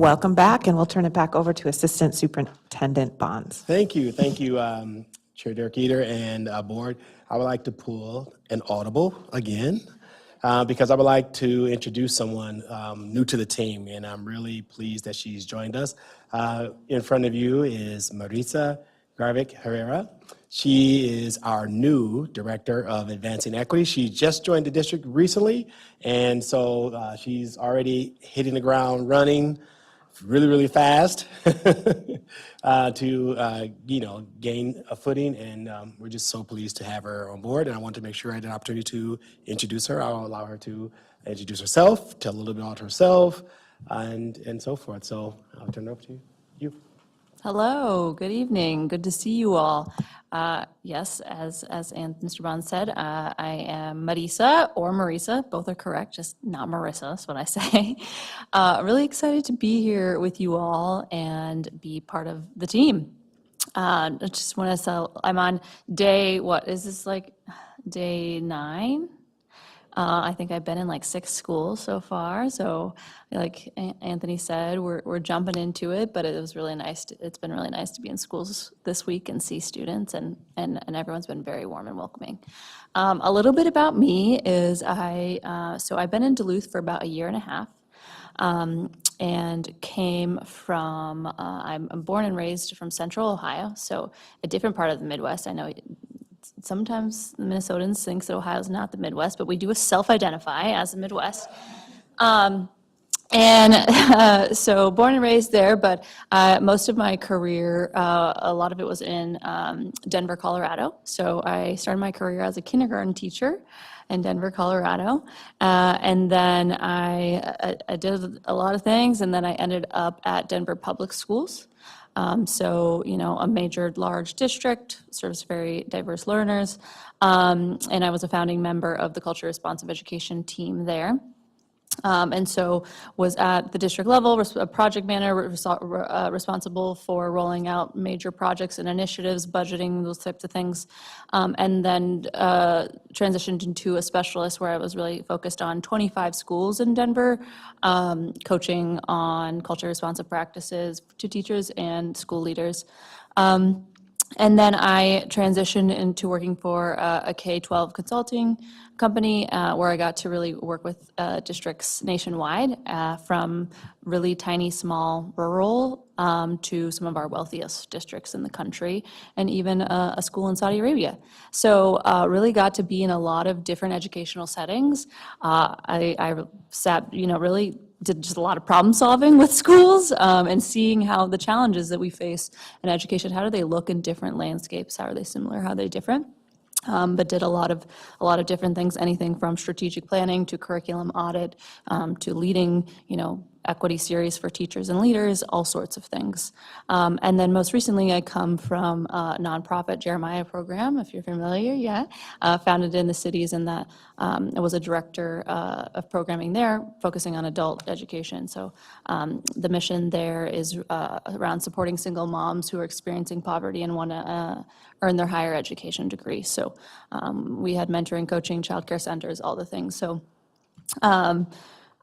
welcome back, and we'll turn it back over to Assistant Superintendent Bonds. Thank you, Chair Derek Eater and board. I would like to pull an audible again because I would like to introduce someone new to the team, and I'm really pleased that she's joined us. In front of you is Marisa Garvik Herrera. She is our new Director of Advancing Equity. She just joined the district recently, and so she's already hitting the ground running really, really fast to gain a footing, and we're just so pleased to have her on board. And I want to make sure I had an opportunity to introduce her. I'll allow her to introduce herself, tell a little bit about herself, and so forth. So I'll turn it over to you. Hello, good evening. Good to see you all. Yes, as Mr. Bond said, I am Marisa, or Marisa, both are correct, just not Marissa is what I say. Really excited to be here with you all and be part of the team. I just want to say, I'm on day, what is this, like day 9? I think I've been in like 6 schools so far. So like Anthony said, we're jumping into it, but it was really nice. It's been really nice to be in schools this week and see students, and everyone's been very warm and welcoming. A little bit about me is so I've been in Duluth for about 1.5 years. And came from, I'm born and raised from Central Ohio, so a different part of the Midwest. I know sometimes the Minnesotans think that Ohio is not the Midwest, but we do self-identify as the Midwest. So born and raised there, but most of my career, a lot of it was in Denver, Colorado. So I started my career as a kindergarten teacher in Denver, Colorado. And then I did a lot of things, and then I ended up at Denver Public Schools. So, a major, large district, serves very diverse learners. And I was a founding member of the Culture Responsive Education team there. And so was at the district level, a project manager responsible for rolling out major projects and initiatives, budgeting, those types of things. And then transitioned into a specialist where I was really focused on 25 schools in Denver, coaching on culture responsive practices to teachers and school leaders. And then I transitioned into working for a K-12 consulting company where I got to really work with districts nationwide, from really tiny, small, rural to some of our wealthiest districts in the country, and even a school in Saudi Arabia. So really got to be in a lot of different educational settings. I sat, really did just a lot of problem solving with schools, and seeing how the challenges that we face in education, how do they look in different landscapes? How are they similar? How are they different? But did a lot of different things, anything from strategic planning to curriculum audit, to leading, equity series for teachers and leaders, all sorts of things. And then most recently, I come from a nonprofit Jeremiah program, if you're familiar, founded in the cities, and that I was a director of programming there, focusing on adult education. So the mission there is around supporting single moms who are experiencing poverty and want to earn their higher education degree. So we had mentoring, coaching, childcare centers, all the things. So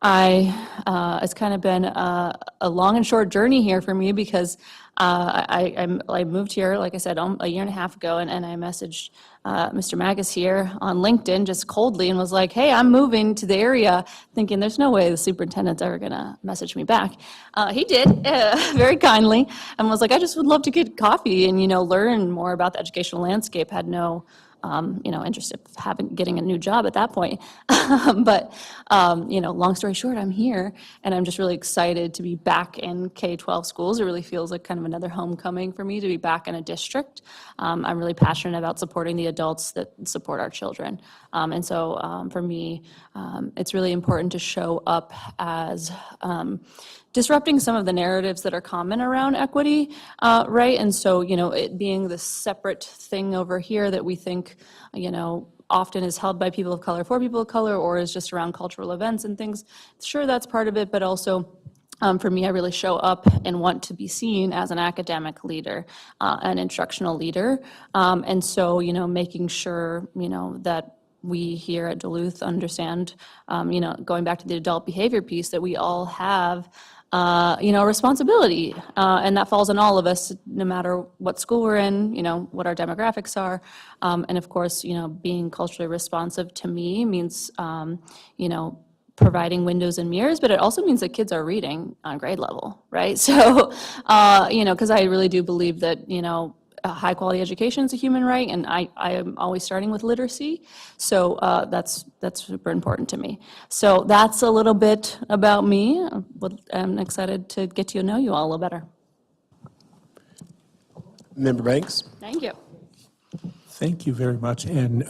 it's kind of been a long and short journey here for me, because I moved here, like I said, 1.5 years ago, and I messaged Mr. Magus here on LinkedIn just coldly and was like, hey, I'm moving to the area, thinking there's no way the superintendent's ever going to message me back. He did, very kindly, and was like, I just would love to get coffee and, learn more about the educational landscape. Had no interested getting a new job at that point. But, long story short, I'm here, and I'm just really excited to be back in K-12 schools. It really feels like kind of another homecoming for me to be back in a district. I'm really passionate about supporting the adults that support our children. And so for me, it's really important to show up as disrupting some of the narratives that are common around equity, right? And so, it being this separate thing over here that we think, often is held by people of color for people of color, or is just around cultural events and things. Sure, that's part of it, but also for me, I really show up and want to be seen as an academic leader, an instructional leader. And so, making sure, that we here at Duluth understand, going back to the adult behavior piece, that we all have responsibility. And that falls on all of us, no matter what school we're in, what our demographics are. And of course, being culturally responsive to me means, providing windows and mirrors, but it also means that kids are reading on grade level, right? So, because I really do believe that, a high-quality education is a human right, and I am always starting with literacy. So that's super important to me. So that's a little bit about me. I'm excited to get to know you all a little better. Member Banks? Thank you. Thank you very much, and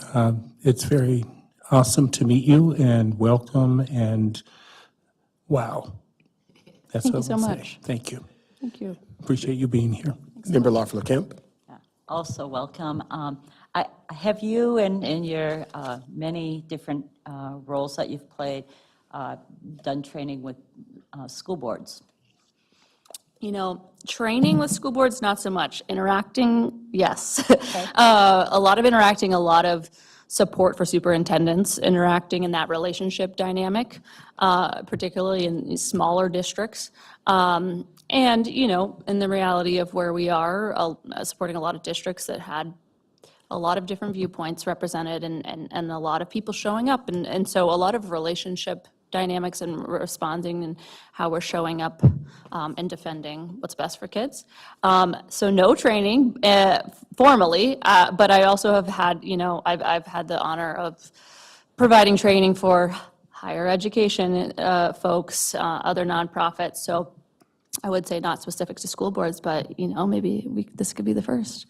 it's very awesome to meet you, and welcome, and wow. That's Thank what you so I'll say. much. Thank you. Thank you. Appreciate you being here. Member Lawful Kemp? Also welcome. Have you, in your many different roles that you've played, done training with school boards? Training with school boards, not so much. Interacting, yes. A lot of interacting, a lot of support for superintendents, interacting in that relationship dynamic, particularly in smaller districts. And, in the reality of where we are, supporting a lot of districts that had a lot of different viewpoints represented and a lot of people showing up. And so a lot of relationship dynamics and responding and how we're showing up and defending what's best for kids. So no training formally, but I also have had, I've had the honor of providing training for higher education folks, other nonprofits. So I would say not specific to school boards, but, maybe this could be the first.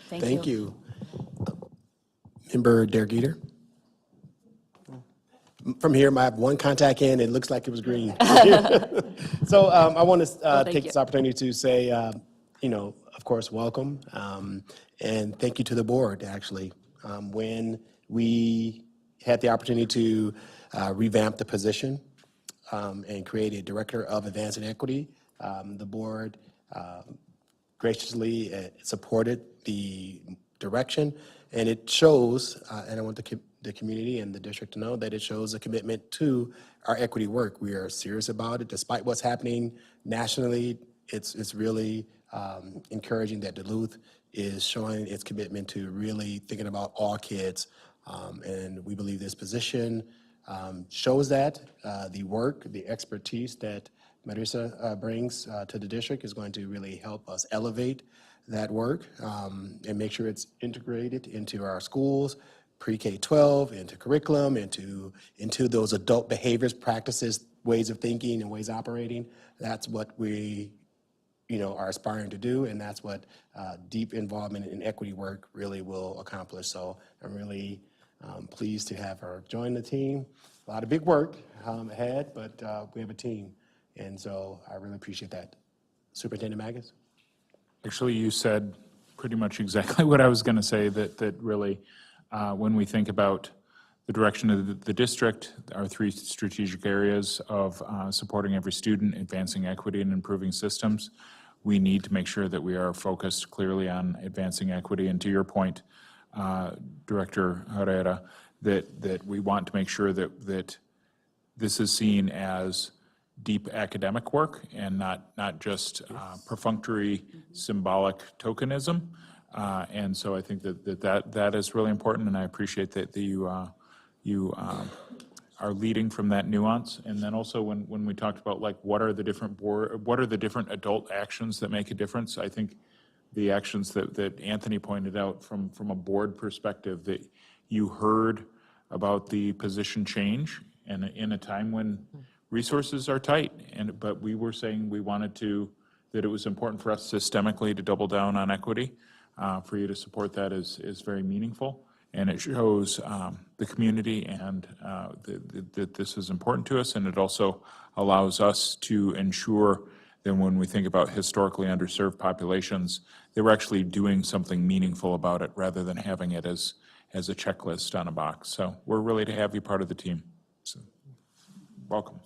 Thank you. Member Derek Eater? From here, I have one contact in, it looks like it was green. So I want to take this opportunity to say, of course, welcome, and thank you to the board, actually. When we had the opportunity to revamp the position and create a Director of Advancing Equity, the board graciously supported the direction, and it shows, and I want the community and the district to know that it shows a commitment to our equity work. We are serious about it, despite what's happening nationally. It's really encouraging that Duluth is showing its commitment to really thinking about all kids, and we believe this position shows that the work, the expertise that Marisa brings to the district is going to really help us elevate that work and make sure it's integrated into our schools, pre-K-12, into curriculum, into those adult behaviors, practices, ways of thinking, and ways of operating. That's what we are aspiring to do, and that's what deep involvement in equity work really will accomplish. So I'm really pleased to have her join the team. A lot of big work ahead, but we have a team, and so I really appreciate that. Superintendent Maggis? Actually, you said pretty much exactly what I was going to say, that really, when we think about the direction of the district, our three strategic areas of supporting every student, advancing equity, and improving systems, we need to make sure that we are focused clearly on advancing equity. And to your point, Director Herrera, that we want to make sure that this is seen as deep academic work and not just perfunctory symbolic tokenism. And so I think that is really important, and I appreciate that you are leading from that nuance. And then also when we talked about what are the different adult actions that make a difference, I think the actions that Anthony pointed out from a board perspective, that you heard about the position change and in a time when resources are tight, but we were saying that it was important for us systemically to double down on equity. For you to support that is very meaningful, and it shows the community and that this is important to us, and it also allows us to ensure that when we think about historically underserved populations, that we're actually doing something meaningful about it rather than having it as a checklist on a box. So we're really to have you part of the team. So, welcome.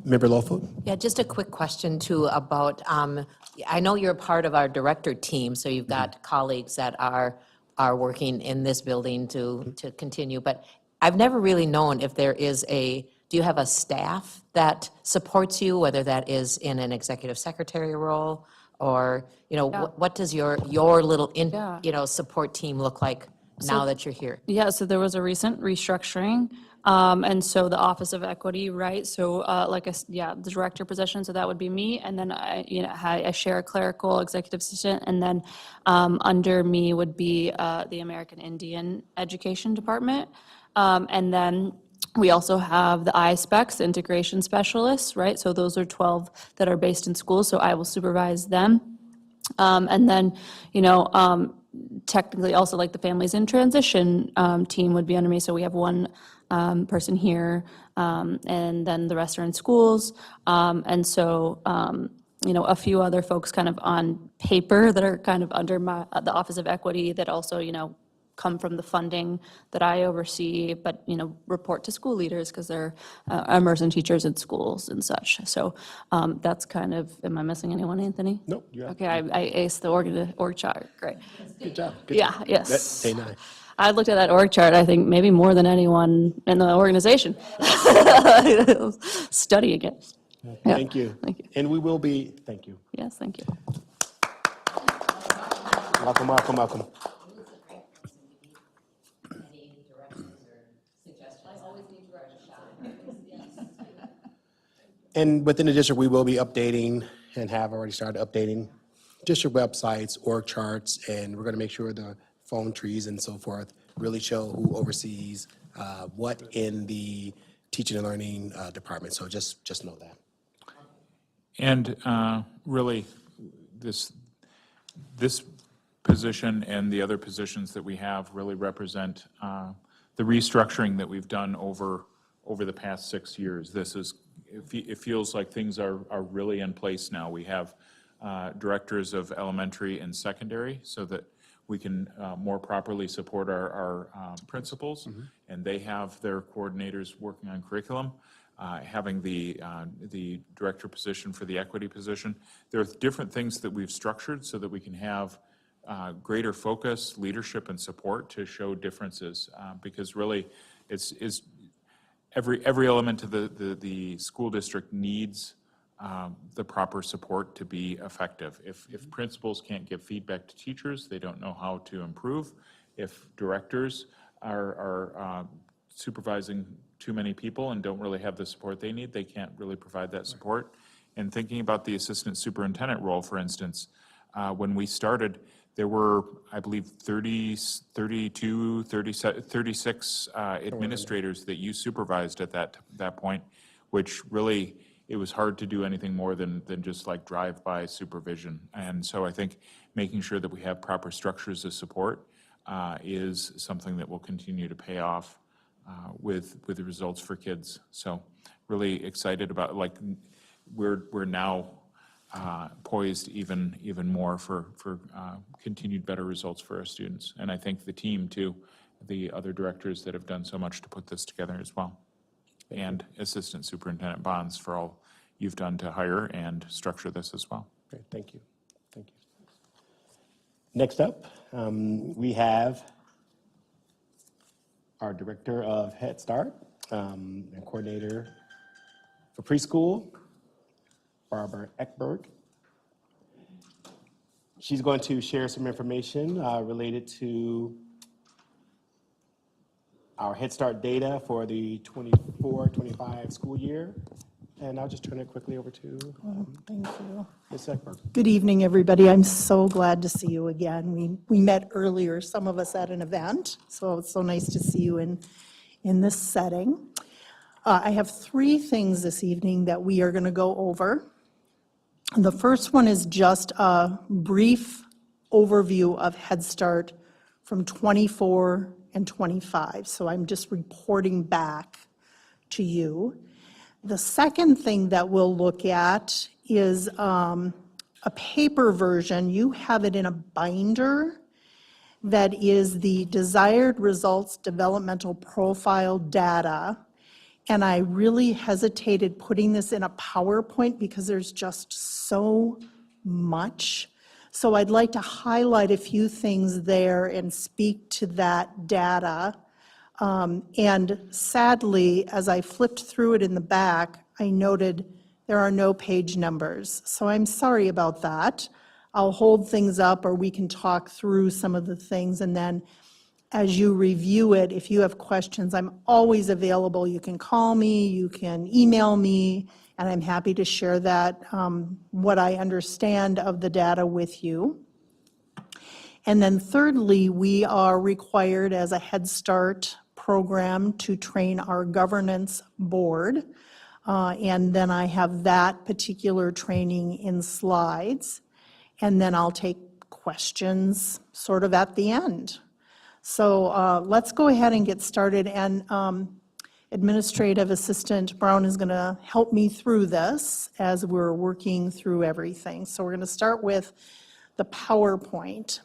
Member Lawful? Yeah, just a quick question too about, I know you're a part of our director team, so you've got colleagues that are working in this building to continue, but I've never really known if there is do you have a staff that supports you, whether that is in an executive secretary role? Or, what does your little, Yeah. support team look like now that you're here? Yeah, so there was a recent restructuring, and so the Office of Equity, right? So, the director position, so that would be me, and then I share a clerical executive assistant, and then under me would be the American Indian Education Department, and then we also have the ISPECs, integration specialists, right? So those are 12 that are based in schools, so I will supervise them. And then, technically also like the families in transition team would be under me. So we have one person here, and then the rest are in schools. And so, a few other folks kind of on paper that are kind of under the Office of Equity that also, come from the funding that I oversee, but, report to school leaders because they're immersion teachers in schools and such. So that's kind of, am I missing anyone, Anthony? Nope, you're Okay, I aced the org chart, great. Good job. Good Yeah, job. yes. Day 9. I looked at that org chart, I think maybe more than anyone in the organization. Studying it. Yeah, Thank you. Thank you. And we will be, thank you. Yes, thank you. Welcome, welcome, welcome. And within the district, we will be updating and have already started updating district websites, org charts, and we're going to make sure the phone trees and so forth really show who oversees what in the teaching and learning department. So just know that. And really, this position and the other positions that we have really represent the restructuring that we've done over the past 6 years. It feels like things are really in place now. We have directors of elementary and secondary so that we can more properly support our principals, and they have their coordinators working on curriculum. Having the director position for the equity position. There are different things that we've structured so that we can have greater focus, leadership, and support to show differences, because really it's every element of the school district needs the proper support to be effective. If principals can't give feedback to teachers, they don't know how to improve. If directors are supervising too many people and don't really have the support they need, they can't really provide that support. And thinking about the assistant superintendent role, for instance, when we started, there were, I believe, 36 administrators that you supervised at that point, which really, it was hard to do anything more than just like drive-by supervision. And so I think making sure that we have proper structures of support is something that will continue to pay off with the results for kids. So really excited about, like, we're now poised even more for continued better results for our students. And I think the team too, the other directors that have done so much to put this together as well. And Assistant Superintendent Bonds for all you've done to hire and structure this as well. Great, thank you. Thank you. Next up, we have our Director of Head Start and Coordinator for Preschool, Barbara Eckberg. She's going to share some information related to our Head Start data for the 24-25 school year. And I'll just turn it quickly over to Thank you. Ms. Eckberg. Good evening, everybody. I'm so glad to see you again. We met earlier, some of us at an event, so it's so nice to see you in this setting. I have 3 things this evening that we are going to go over. The first one is just a brief overview of Head Start from 24 and 25. So I'm just reporting back to you. The second thing that we'll look at is a paper version. You have it in a binder that is the desired results developmental profile data. And I really hesitated putting this in a PowerPoint because there's just so much. So I'd like to highlight a few things there and speak to that data And sadly, as I flipped through it in the back, I noted there are no page numbers. So I'm sorry about that. I'll hold things up, or we can talk through some of the things, and then as you review it, if you have questions, I'm always available. You can call me, you can email me, and I'm happy to share that, what I understand of the data with you. And then thirdly, we are required as a Head Start program to train our governance board. And then I have that particular training in slides. And then I'll take questions sort of at the end. So let's go ahead and get started. And Administrative Assistant Brown is going to help me through this as we're working through everything. So we're going to start with the PowerPoint.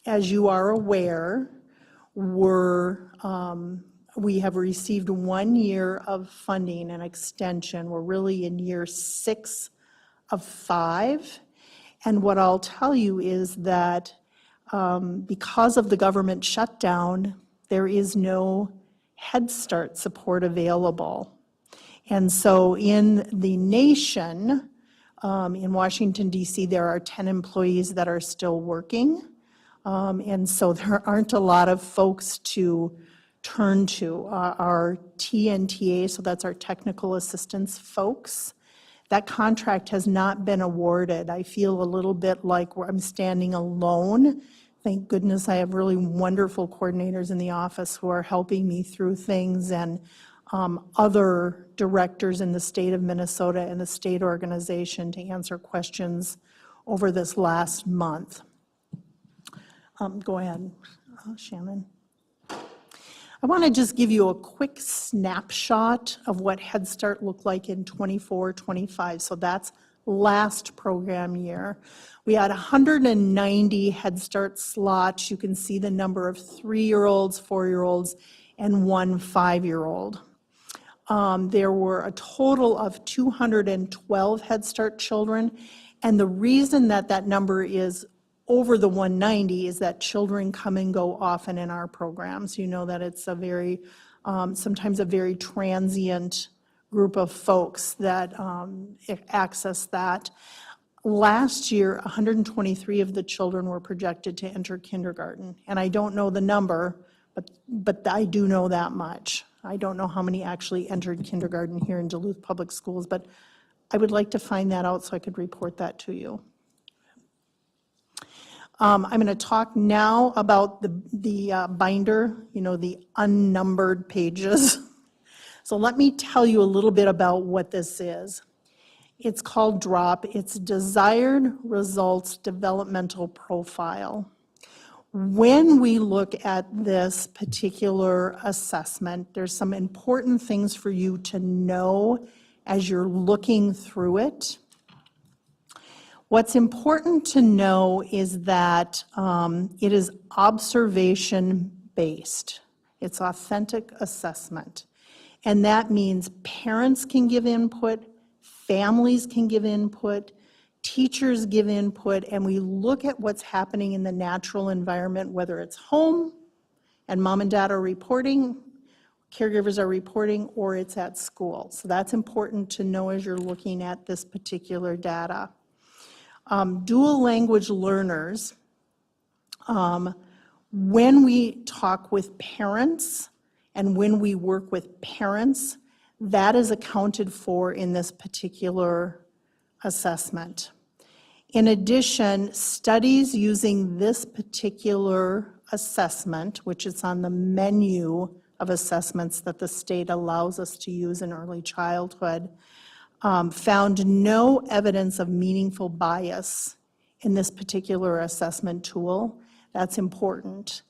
As you are aware, we have received 1 year of funding and extension. We're really in year 6 of 5. And what I'll tell you is that because of the government shutdown, there is no Head Start support available. And so in the nation, in Washington, D.C., there are 10 employees that are still working. And so there aren't a lot of folks to turn to. Our TNTA, so that's our technical assistance folks, that contract has not been awarded. I feel a little bit like I'm standing alone. Thank goodness I have really wonderful coordinators in the office who are helping me through things, and other directors in the state of Minnesota and the state organization to answer questions over this last month. Go ahead, Shannon. I want to just give you a quick snapshot of what Head Start looked like in 24-25. So that's last program year. We had 190 Head Start slots. You can see the number of 3-year-olds, 4-year-olds, and 1 5-year-old. There were a total of 212 Head Start children, and the reason that that number is over the 190 is that children come and go often in our programs. You know that it's a very, sometimes a very transient group of folks that access that. Last year, 123 of the children were projected to enter kindergarten. And I don't know the number, but I do know that much. I don't know how many actually entered kindergarten here in Duluth Public Schools, but I would like to find that out so I could report that to you. I'm going to talk now about the binder, you know, the unnumbered pages. So let me tell you a little bit about what this is. It's called DROP. It's Desired Results Developmental Profile. When we look at this particular assessment, there's some important things for you to know as you're looking through it. What's important to know is that it is observation-based. It's authentic assessment. And that means parents can give input, families can give input, teachers give input, and we look at what's happening in the natural environment, whether it's home and mom and dad are reporting, caregivers are reporting, or it's at school. So that's important to know as you're looking at this particular data. Dual language learners, when we talk with parents and when we work with parents, that is accounted for in this particular assessment. In addition, studies using this particular assessment, which is on the menu of assessments that the state allows us to use in early childhood, found no evidence of meaningful bias in this particular assessment tool. That's important.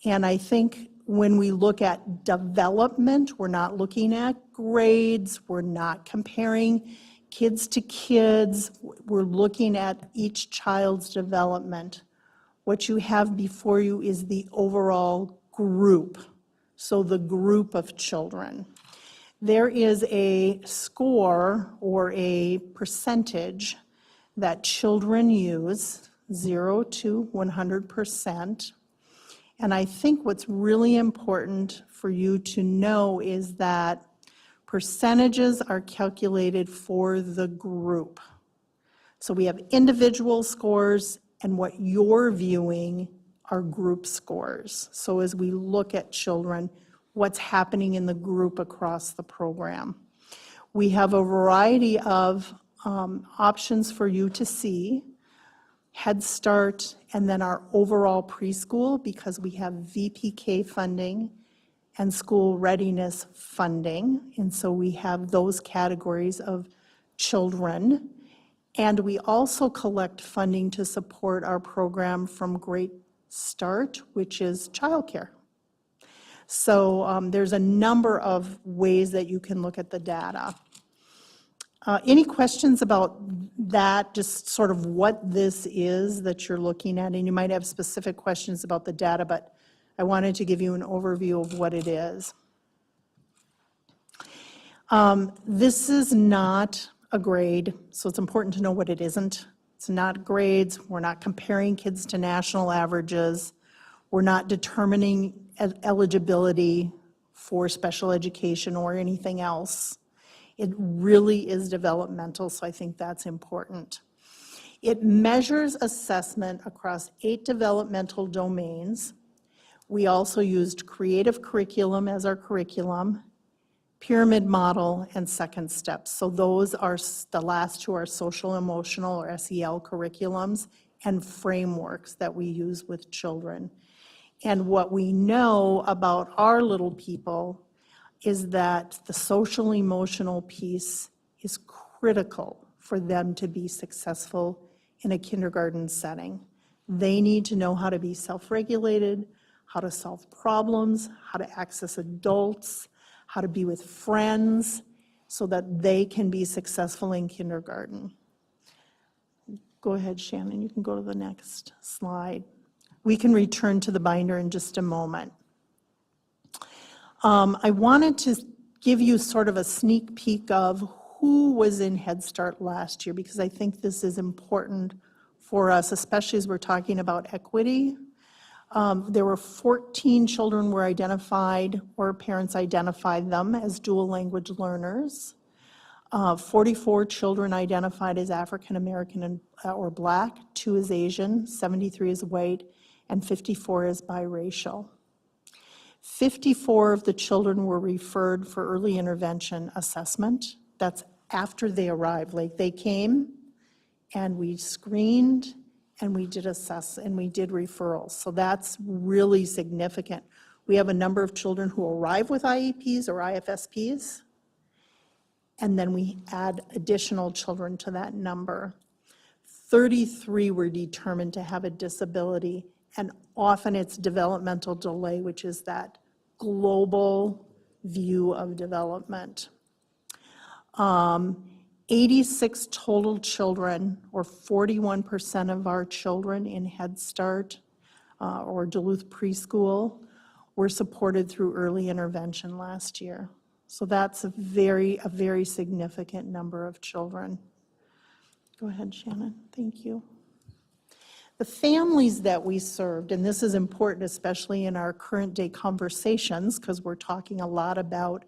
And I think when we look at development, we're not looking at grades, we're not comparing kids to kids, we're looking at each child's development. What you have before you is the overall group, so the group of children. There is a score or a percentage that children use, 0 to 100%. And I think what's really important for you to know is that percentages are calculated for the group. So we have individual scores, and what you're viewing are group scores. So as we look at children, what's happening in the group across the program. We have a variety of options for you to see. Head Start, and then our overall preschool, because we have VPK funding and school readiness funding. And so we have those categories of children. And we also collect funding to support our program from Great Start, which is childcare. So there's a number of ways that you can look at the data. Any questions about that, just sort of what this is that you're looking at? And you might have specific questions about the data, but I wanted to give you an overview of what it is. This is not a grade, so it's important to know what it isn't. It's not grades. We're not comparing kids to national averages. We're not determining eligibility for special education or anything else. It really is developmental, so I think that's important. It measures assessment across 8 developmental domains. We also used creative curriculum as our curriculum, pyramid model, and second steps. So those are, the last 2 are social emotional or SEL curriculums and frameworks that we use with children. And what we know about our little people is that the social emotional piece is critical for them to be successful in a kindergarten setting. They need to know how to be self-regulated, how to solve problems, how to access adults, how to be with friends, so that they can be successful in kindergarten. Go ahead, Shannon, you can go to the next slide. We can return to the binder in just a moment. I wanted to give you sort of a sneak peek of who was in Head Start last year, because I think this is important for us, especially as we're talking about equity. There were 14 children were identified, or parents identified them as dual language learners. 44 children identified as African American or Black, 2 as Asian, 73 as white, and 54 as biracial. 54 of the children were referred for early intervention assessment. That's after they arrived. Like, they came and we screened and we did assess and we did referrals. So that's really significant. We have a number of children who arrive with IEPs or IFSPs, and then we add additional children to that number. 33 were determined to have a disability, and often it's developmental delay, which is that global view of development. 86 total children, or 41% of our children in Head Start or Duluth preschool, were supported through early intervention last year. So that's a very significant number of children. Go ahead, Shannon. Thank you. The families that we served, and this is important especially in our current day conversations, because we're talking a lot about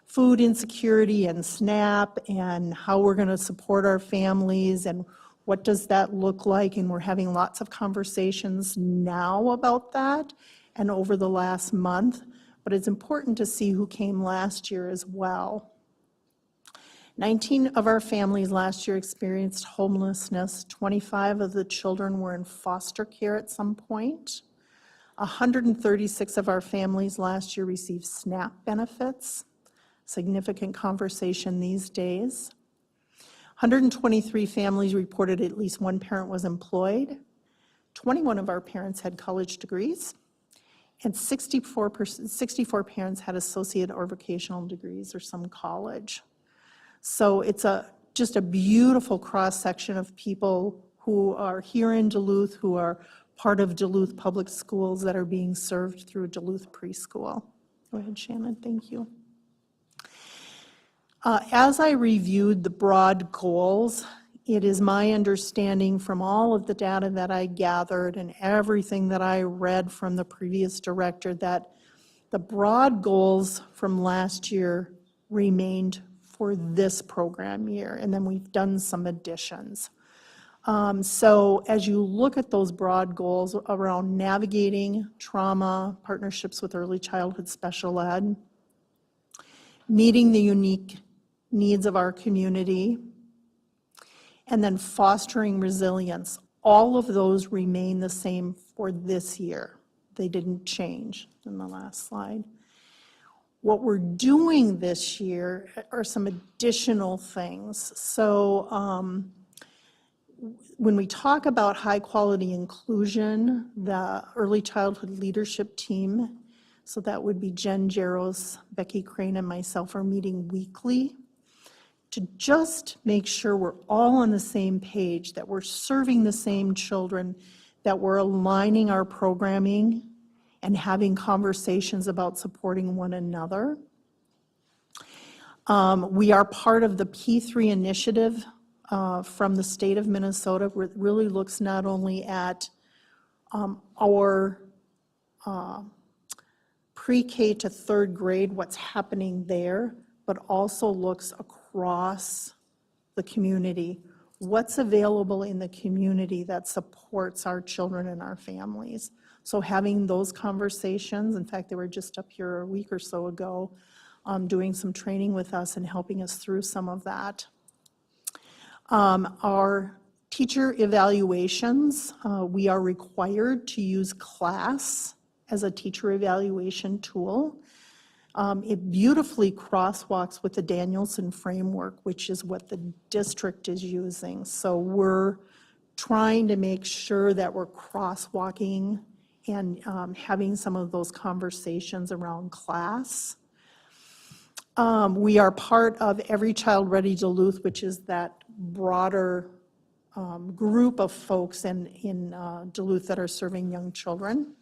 food insecurity and SNAP and how we're going to support our families and what does that look like, and we're having lots of conversations now about that and over the last month, but it's important to see who came last year as well. 19 of our families last year experienced homelessness. 25 of the children were in foster care at some point. 136 of our families last year received SNAP benefits. Significant conversation these days. 123 families reported at least one parent was employed. 21 of our parents had college degrees, and 64 parents had associate or vocational degrees or some college. So it's just a beautiful cross-section of people who are here in Duluth, who are part of Duluth Public Schools that are being served through Duluth Preschool. Go ahead, Shannon, thank you. As I reviewed the broad goals it is my understanding from all of the data that I gathered and everything that I read from the previous director that the broad goals from last year remained for this program year, and then we've done some additions. So as you look at those broad goals around navigating trauma, partnerships with early childhood special ed, meeting the unique needs of our community, and then fostering resilience, all of those remain the same for this year. They didn't change in the last slide. What we're doing this year are some additional things. So when we talk about high quality inclusion, the early childhood leadership team, so that would be Jen Jaros, Becky Crane, and myself are meeting weekly to just make sure we're all on the same page, that we're serving the same children, that we're aligning our programming and having conversations about supporting one another. We are part of the P3 initiative from the state of Minnesota, where it really looks not only at our pre-K to third grade, what's happening there, but also looks across the community. What's available in the community that supports our children and our families? So having those conversations, in fact, they were just up here a week or so ago, doing some training with us and helping us through some of that. Our teacher evaluations, we are required to use class as a teacher evaluation tool. It beautifully crosswalks with the Danielson framework, which is what the district is using. So we're trying to make sure that we're crosswalking and having some of those conversations around class. We are part of Every Child Ready Duluth, which is that broader group of folks in Duluth that are serving young children.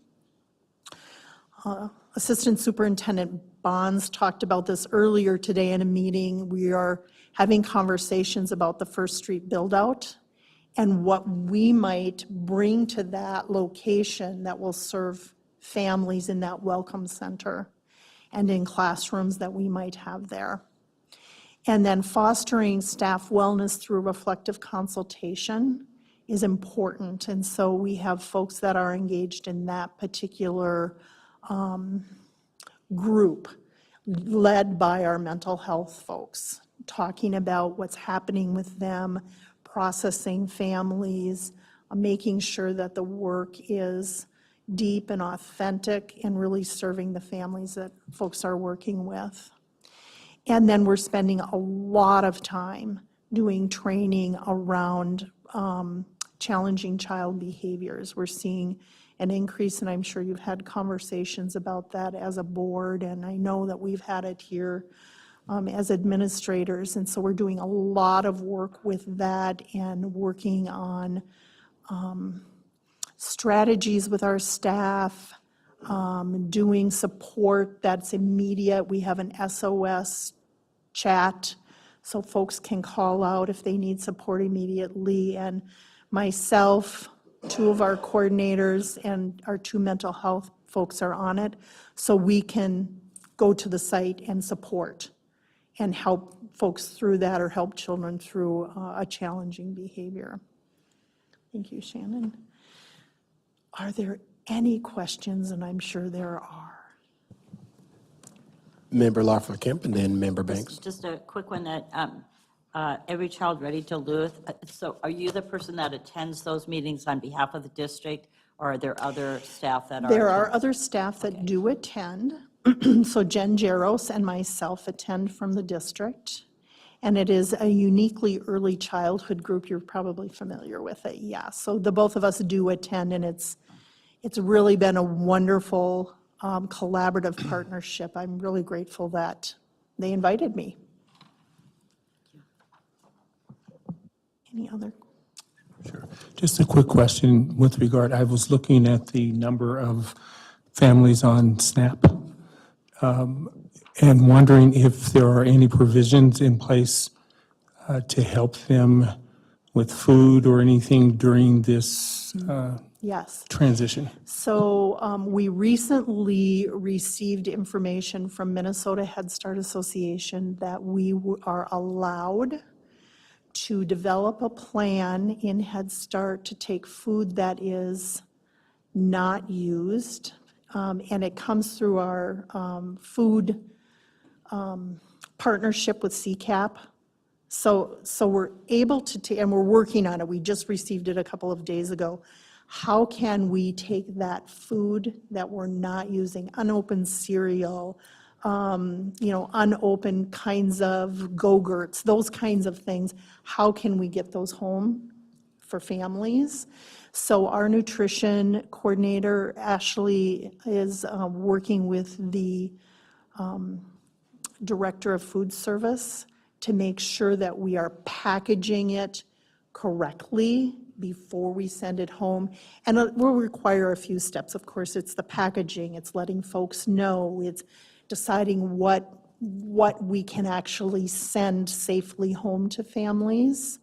Assistant Superintendent Bonds talked about this earlier today in a meeting. We are having conversations about the First Street build-out and what we might bring to that location that will serve families in that welcome center and in classrooms that we might have there. And then fostering staff wellness through reflective consultation is important. And so we have folks that are engaged in that particular group led by our mental health folks, talking about what's happening with them, processing families, making sure that the work is deep and authentic and really serving the families that folks are working with. And then we're spending a lot of time doing training around challenging child behaviors. We're seeing an increase, and I'm sure you've had conversations about that as a board, and I know that we've had it here as administrators, and so we're doing a lot of work with that and working on strategies with our staff, doing support that's immediate. We have an SOS chat, so folks can call out if they need support immediately, and myself, two of our coordinators, and our two mental health folks are on it, so we can go to the site and support and help folks through that or help children through a challenging behavior. Thank you, Shannon. Are there any questions? And I'm sure there are. Member Larfa Kemp and then Member Banks. Just a quick one that Every Child Ready Duluth. So are you the person that attends those meetings on behalf of the district, or are there other staff that are? There are other staff that do attend. So Jen Jaros and myself attend from the district. And it is a uniquely early childhood group. You're probably familiar with it, yeah. So the both of us do attend, and it's really been a wonderful collaborative partnership. I'm really grateful that they invited me. Any other? Sure. Just a quick question with regard, I was looking at the number of families on SNAP and wondering if there are any provisions in place to help them with food or anything during this Yes. transition? So we recently received information from Minnesota Head Start Association that we are allowed to develop a plan in Head Start to take food that is not used, and it comes through our food partnership with CCAP. So we're able to, and we're working on it, we just received it a couple of days ago. How can we take that food that we're not using, unopened cereal, unopened kinds of Go-Gurts, those kinds of things, how can we get those home for families? So our nutrition coordinator, Ashley, is working with the director of food service to make sure that we are packaging it correctly before we send it home. And it will require a few steps. Of course, it's the packaging, it's letting folks know, it's deciding what we can actually send safely home to families.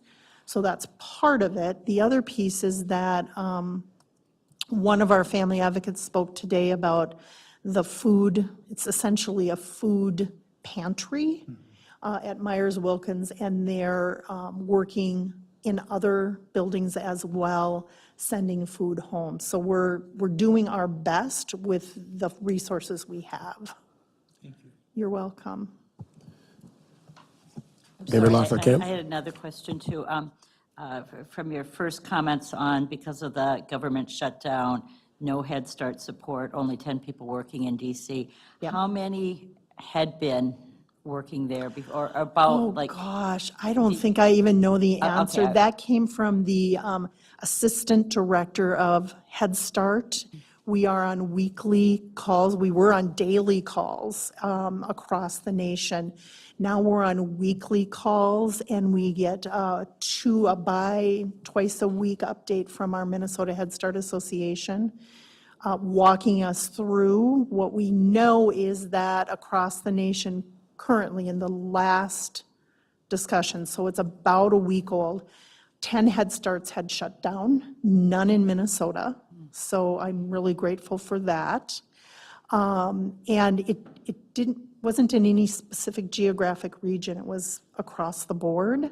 So that's part of it. The other piece is that one of our family advocates spoke today about the food. It's essentially a food pantry at Myers Wilkins, and they're working in other buildings as well, sending food home. So we're doing our best with the resources we have. Thank you. You're welcome. Member Sorry, Loeffler-Kemp? I had another question too. From your first comments on, because of the government shutdown, no Head Start support, only 10 people working in DC. Yep. How many had been working there before, about like? Oh, gosh, I don't think I even know the answer. okay. That came from the assistant director of Head Start. We are on weekly calls. We were on daily calls across the nation. Now we're on weekly calls, and we get twice a week update from our Minnesota Head Start Association, walking us through. What we know is that across the nation currently, in the last discussion, so it's about a week old, 10 Head Starts had shut down, none in Minnesota. So I'm really grateful for that. And it wasn't in any specific geographic region, it was across the board.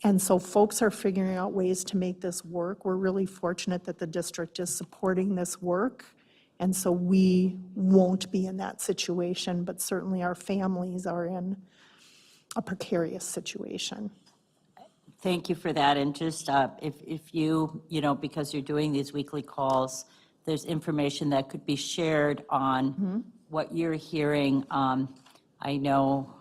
And so folks are figuring out ways to make this work. We're really fortunate that the district is supporting this work. And so we won't be in that situation, but certainly our families are in a precarious situation. Thank you for that. And just if you, because you're doing these weekly calls, there's information that could be shared on what you're hearing. I know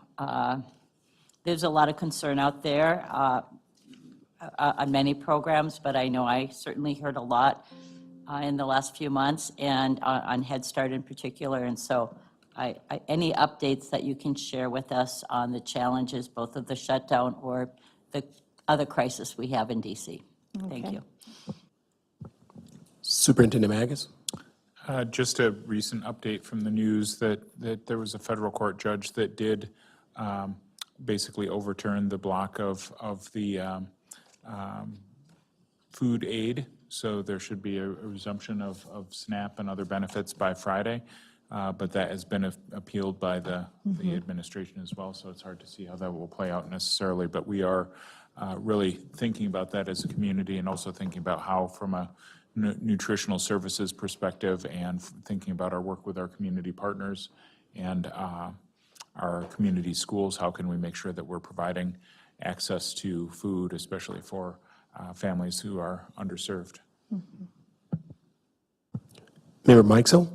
there's a lot of concern out there on many programs, but I know I certainly heard a lot in the last few months, and on Head Start in particular. And so any updates that you can share with us on the challenges, both of the shutdown or the other crisis we have in DC. Thank Okay. you. Superintendent Magus? Just a recent update from the news that there was a federal court judge that did basically overturn the block of the food aid. So there should be a resumption of SNAP and other benefits by Friday. But that has been appealed by the administration as well, so it's hard to see how that will play out necessarily. But we are really thinking about that as a community, and also thinking about how, from a nutritional services perspective, and thinking about our work with our community partners and our community schools, how can we make sure that we're providing access to food, especially for families who are underserved. Member Mikesell?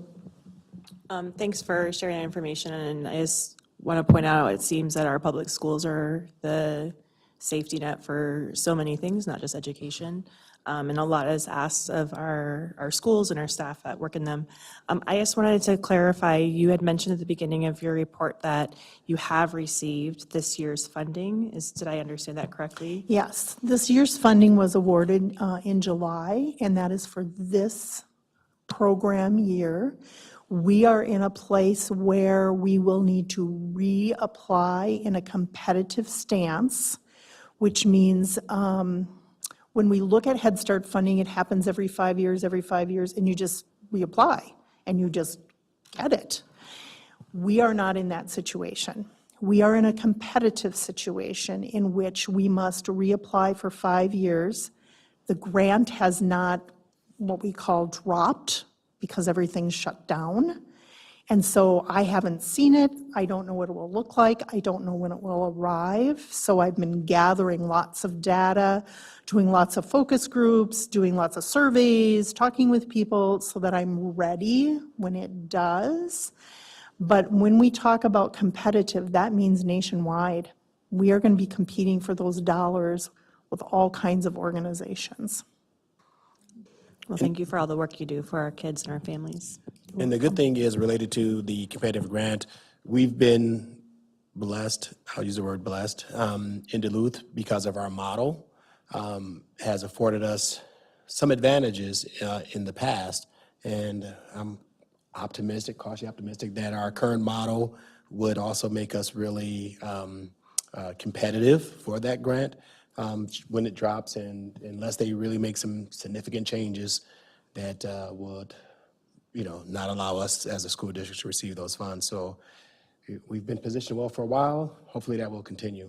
Thanks for sharing that information, and I just want to point out, it seems that our public schools are the safety net for so many things, not just education, and a lot is asked of our schools and our staff that work in them. I just wanted to clarify, you had mentioned at the beginning of your report that you have received this year's funding. Did I understand that correctly? Yes, this year's funding was awarded in July, and that is for this program year. We are in a place where we will need to reapply in a competitive stance, which means When we look at Head Start funding, it happens every 5 years, and you just reapply, and you just get it. We are not in that situation. We are in a competitive situation in which we must reapply for 5 years. The grant has not, what we call, dropped, because everything's shut down. And so I haven't seen it. I don't know what it will look like. I don't know when it will arrive. So I've been gathering lots of data, doing lots of focus groups, doing lots of surveys, talking with people so that I'm ready when it does. But when we talk about competitive, that means nationwide. We are going to be competing for those dollars with all kinds of organizations. Well, thank you for all the work you do for our kids and our families. And the good thing is, related to the competitive grant, we've been blessed, I'll use the word blessed, in Duluth because of our model, has afforded us some advantages in the past. And I'm optimistic, cautiously optimistic, that our current model would also make us really competitive for that grant when it drops, and unless they really make some significant changes that would, not allow us as a school district to receive those funds. So we've been positioned well for a while. Hopefully that will continue.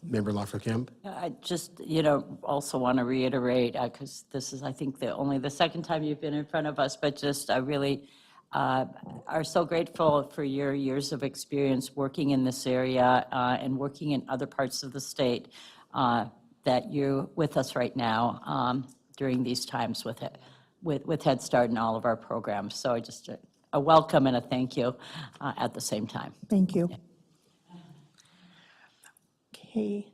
Member Lawford Kemp? I just, also want to reiterate, because this is, I think, only the second time you've been in front of us, but just I really are so grateful for your years of experience working in this area and working in other parts of the state, that you're with us right now during these times with Head Start and all of our programs. So just a welcome and a thank you at the same time. Thank you. Okay.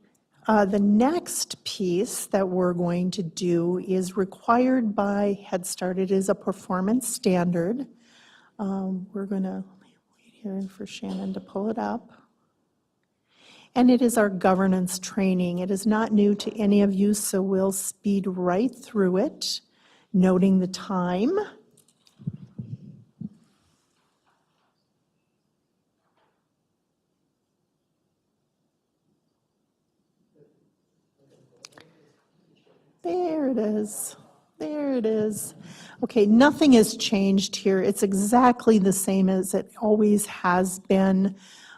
The next piece that we're going to do is required by Head Start. It is a performance standard. We're going to wait here for Shannon to pull it up. And it is our governance training. It is not new to any of you, so we'll speed right through it, noting the time. There it is. There it is. Okay, nothing has changed here. It's exactly the same as it always has been.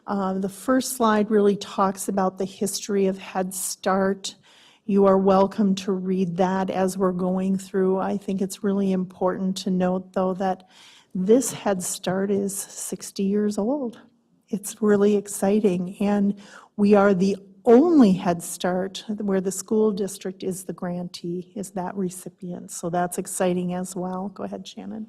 The first slide really talks about the history of Head Start. You are welcome to read that as we're going through. I think it's really important to note, though, that this Head Start is 60 years old. It's really exciting, and we are the only Head Start where the school district is the grantee, is that recipient. So that's exciting as well. Go ahead, Shannon.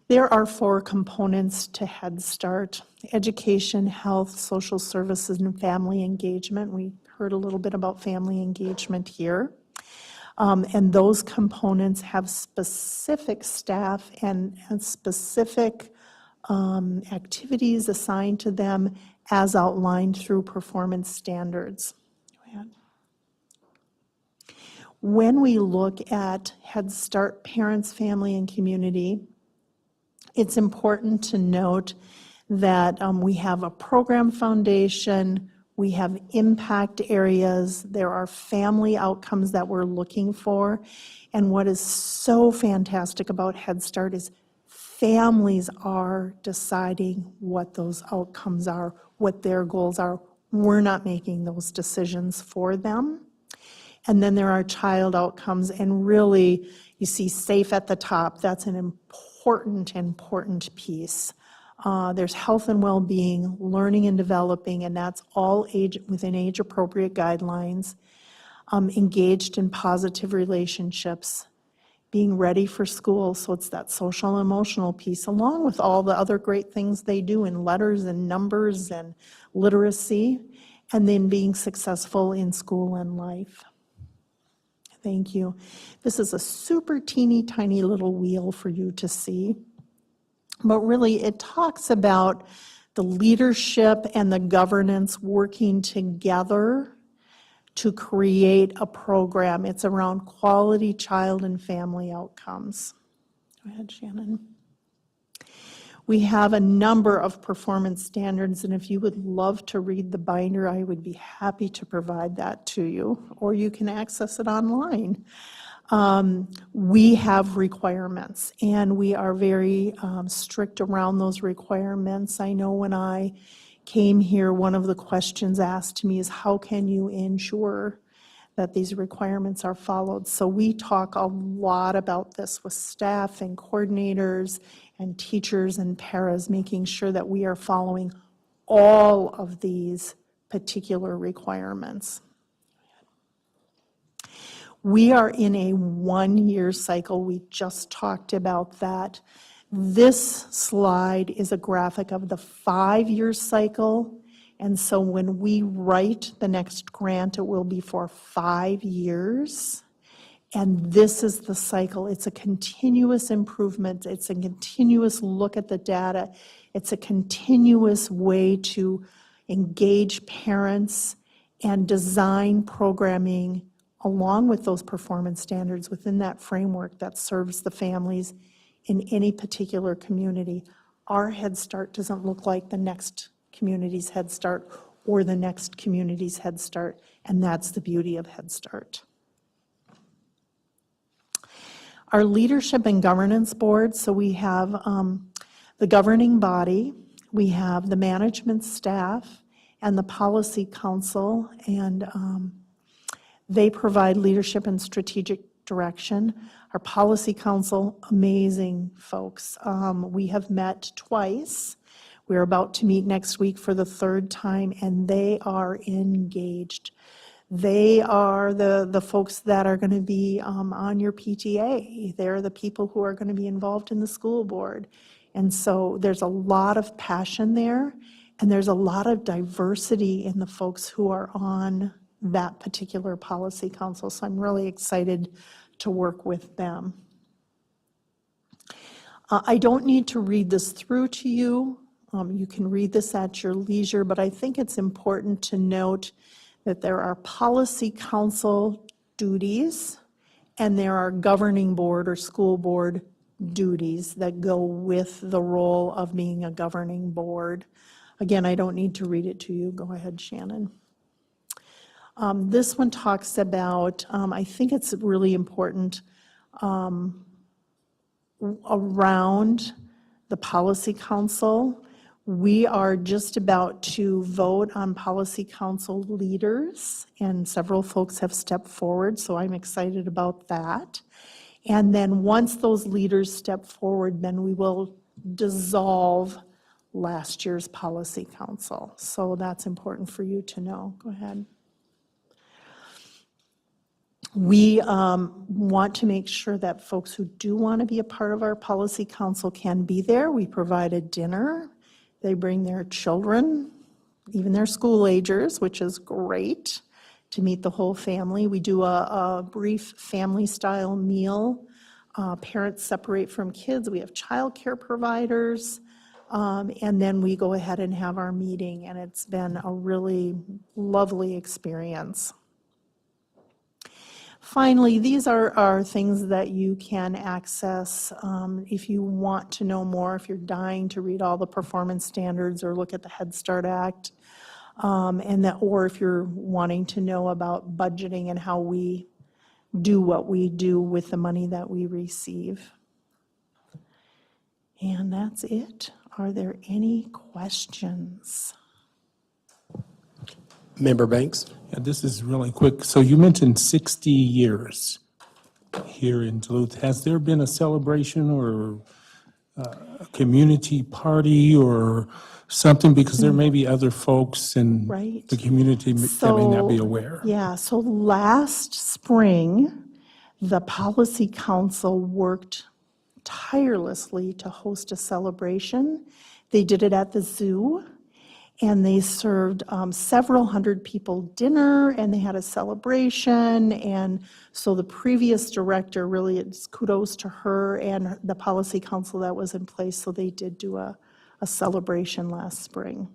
There are 4 components to Head Start: education, health, social services, and family engagement. We heard a little bit about family engagement here. And those components have specific staff and specific activities assigned to them as outlined through performance standards. Go ahead. When we look at Head Start parents, family, and community, it's important to note that we have a program foundation, we have impact areas, there are family outcomes that we're looking for, and what is so fantastic about Head Start is families are deciding what those outcomes are, what their goals are. We're not making those decisions for them. And then there are child outcomes, and really, you see safe at the top. That's an important piece. There's health and well-being, learning and developing, and that's all within age-appropriate guidelines. Engaged in positive relationships, being ready for school, so it's that social and emotional piece, along with all the other great things they do in letters and numbers and literacy, and then being successful in school and life. Thank you. This is a super teeny tiny little wheel for you to see, but really it talks about the leadership and the governance working together to create a program. It's around quality child and family outcomes. Go ahead, Shannon. We have a number of performance standards, and if you would love to read the binder, I would be happy to provide that to you, or you can access it online. We have requirements, and we are very strict around those requirements. I know when I came here, one of the questions asked to me is, how can you ensure that these requirements are followed? So we talk a lot about this with staff and coordinators and teachers and paras, making sure that we are following all of these particular requirements. We are in a one-year cycle. We just talked about that. This slide is a graphic of the 5-year cycle. And so when we write the next grant, it will be for 5 years. And this is the cycle. It's a continuous improvement. It's a continuous look at the data. It's a continuous way to engage parents and design programming along with those performance standards within that framework that serves the families in any particular community. Our Head Start doesn't look like the next community's Head Start or the next community's Head Start, and that's the beauty of Head Start. Our Leadership and Governance Board, so we have the governing body, we have the management staff, and the Policy Council, and they provide leadership and strategic direction. Our Policy Council, amazing folks. We have met twice. We're about to meet next week for the 3rd time, and they are engaged. They are the folks that are going to be on your PTA. They're the people who are going to be involved in the school board. And so there's a lot of passion there, and there's a lot of diversity in the folks who are on that particular Policy Council. So I'm really excited to work with them. I don't need to read this through to you. You can read this at your leisure, but I think it's important to note that there are Policy Council duties and there are governing board or school board duties that go with the role of being a governing board. Again, I don't need to read it to you. Go ahead, Shannon. This one talks about, I think it's really important around the Policy Council. We are just about to vote on Policy Council leaders, and several folks have stepped forward, so I'm excited about that. And then once those leaders step forward, then we will dissolve last year's Policy Council. So that's important for you to know. Go ahead. We want to make sure that folks who do want to be a part of our Policy Council can be there. We provide a dinner. They bring their children, even their school agers, which is great, to meet the whole family. We do a brief family-style meal. Parents separate from kids. We have childcare providers. And then we go ahead and have our meeting, and it's been a really lovely experience. Finally, these are things that you can access if you want to know more, if you're dying to read all the performance standards or look at the Head Start Act, or if you're wanting to know about budgeting and how we do what we do with the money that we receive. And that's it. Are there any questions? Member Banks? Yeah, this is really quick. So you mentioned 60 years here in Duluth. Has there been a celebration or a community party or something? Because there may be other folks in Right. the community that may not be aware. Yeah, so last spring, the Policy Council worked tirelessly to host a celebration. They did it at the zoo. And they served several hundred people dinner, and they had a celebration. And so the previous director, really, it's kudos to her and the Policy Council that was in place. So they did do a celebration last spring.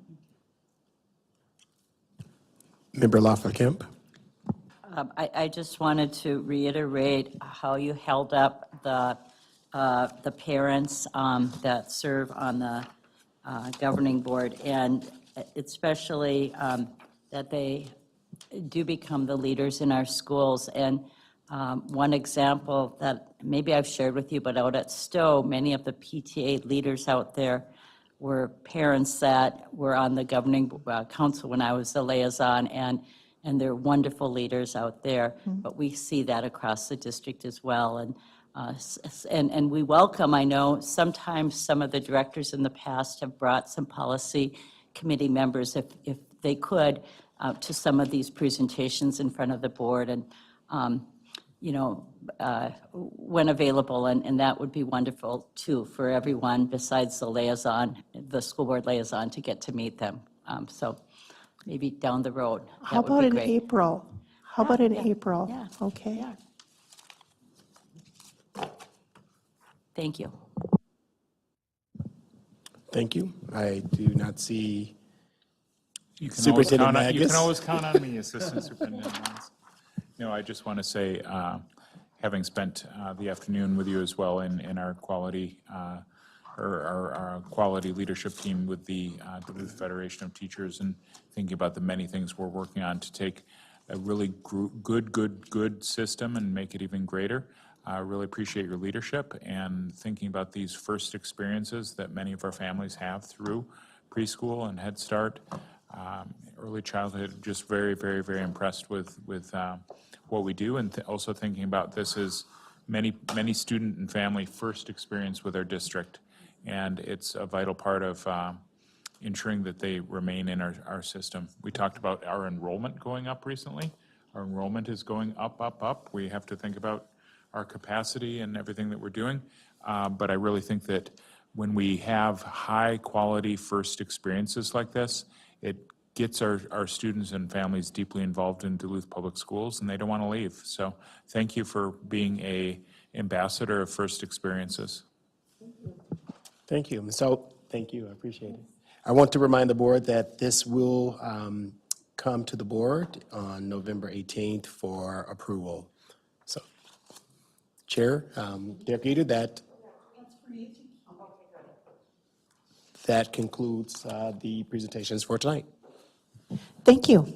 Member Lafleur-Kemp? I just wanted to reiterate how you held up the the parents that serve on the governing board, and especially that they do become the leaders in our schools. And one example that maybe I've shared with you, but out at Stowe, many of the PTA leaders out there were parents that were on the governing council when I was the liaison, and they're wonderful leaders out there. But we see that across the district as well. And we welcome, I know, sometimes some of the directors in the past have brought some policy committee members, if they could, to some of these presentations in front of the board, and, when available, and that would be wonderful, too, for everyone besides the liaison, the school board liaison, to get to meet them. So maybe down the road, How that would about be in great. April? How about in yeah, April? yeah, Okay. yeah. Thank you. Thank you. I do not see You can always Superintendent count on, you can Magnus? always count on me, Assistant Superintendent Magnus. No, I just want to say, having spent the afternoon with you as well in our quality, our quality leadership team with the Duluth Federation of Teachers, and thinking about the many things we're working on to take a really good system and make it even greater. I really appreciate your leadership and thinking about these first experiences that many of our families have through preschool and Head Start, early childhood. Just very, very, very impressed with what we do, and also thinking about this as many student and family first experience with our district, and it's a vital part of ensuring that they remain in our system. We talked about our enrollment going up recently. Our enrollment is going up. We have to think about our capacity and everything that we're doing. But I really think that when we have high-quality first experiences like this, it gets our students and families deeply involved in Duluth Public Schools, and they don't want to leave. So thank you for being an ambassador of first experiences. Thank you. So, thank you, I appreciate it. I want to remind the board that this will come to the board on November 18th for approval. So, Chair, Derek Eater, that concludes the presentations for tonight. Thank you.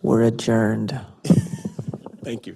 We're adjourned. Thank you.